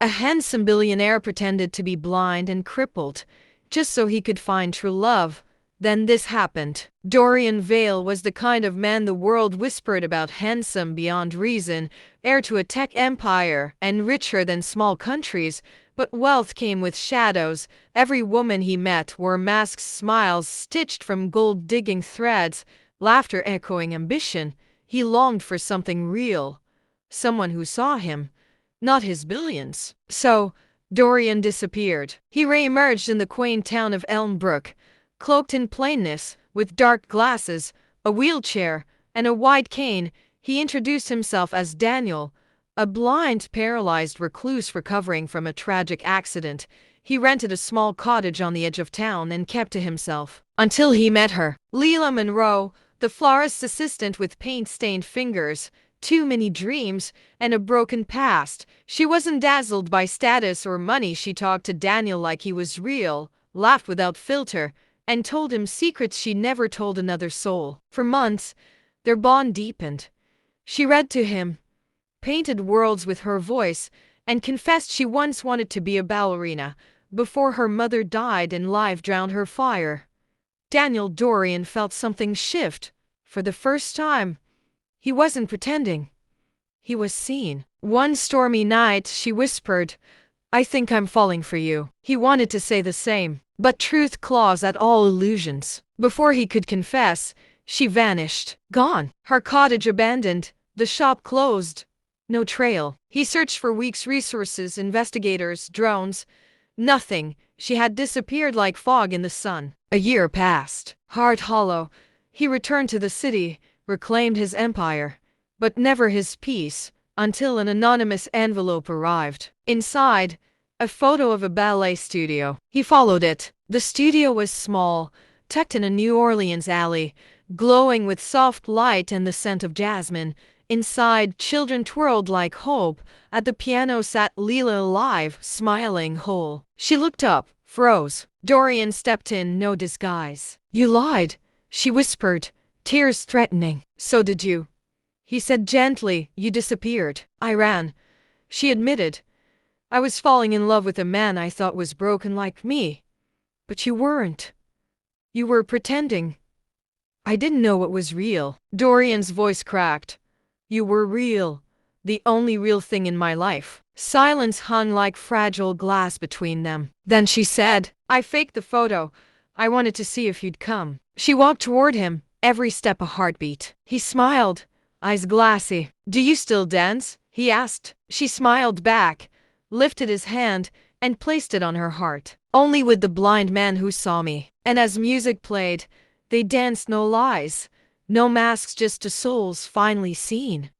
A handsome billionaire pretended to be blind and crippled, just so he could find true love. Then this happened. Dorian Vale was the kind of man the world whispered about, handsome beyond reason, heir to a tech empire, and richer than small countries. But wealth came with shadows. Every woman he met wore masked smiles stitched from gold-digging threads, laughter echoing ambition. He longed for something real, someone who saw him, not his billions. So, Dorian disappeared. He re-emerged in the quaint town of Elmbrook, cloaked in plainness, with dark glasses, a wheelchair, and a white cane. He introduced himself as Daniel, a blind, paralyzed recluse recovering from a tragic accident. He rented a small cottage on the edge of town and kept to himself until he met her. Leela Monroe, the florist's assistant with paint-stained fingers, too many dreams, and a broken past. She wasn't dazzled by status or money. She talked to Daniel like he was real, laughed without filter, and told him secrets she never told another soul. For months, their bond deepened. She read to him, painted worlds with her voice, and confessed she once wanted to be a ballerina before her mother died and life drowned her fire. Dorian felt something shift. For the first time, he wasn't pretending. He was seen. One stormy night, she whispered, "I think I'm falling for you." He wanted to say the same, but truth claws at all illusions. Before he could confess, she vanished. Gone. Her cottage abandoned, the shop closed. No trail. He searched for weeks, resources, investigators, drones. Nothing. She had disappeared like fog in the sun. A year passed. Heart hollow, he returned to the city, reclaimed his empire, but never his peace, until an anonymous envelope arrived. Inside, a photo of a ballet studio. He followed it. The studio was small, tucked in a New Orleans alley, glowing with soft light and the scent of jasmine. Inside, children twirled like hope. At the piano sat Leela, alive, smiling, whole. She looked up, froze. Dorian stepped in, no disguise. "You lied," she whispered, tears threatening. "So did you," he said gently. "You disappeared." "I ran," she admitted. "I was falling in love with a man I thought was broken like me. But you weren't. You were pretending. I didn't know what was real." Dorian's voice cracked. "You were real, the only real thing in my life." Silence hung like fragile glass between them. Then she said, "I faked the photo. I wanted to see if you'd come." She walked toward him, every step a heartbeat. He smiled, eyes glassy. "Do you still dance?" he asked. She smiled back, lifted his hand, and placed it on her heart. "Only with the blind man who saw me." And as music played, they danced, no lies, no masks, just two souls finally seen.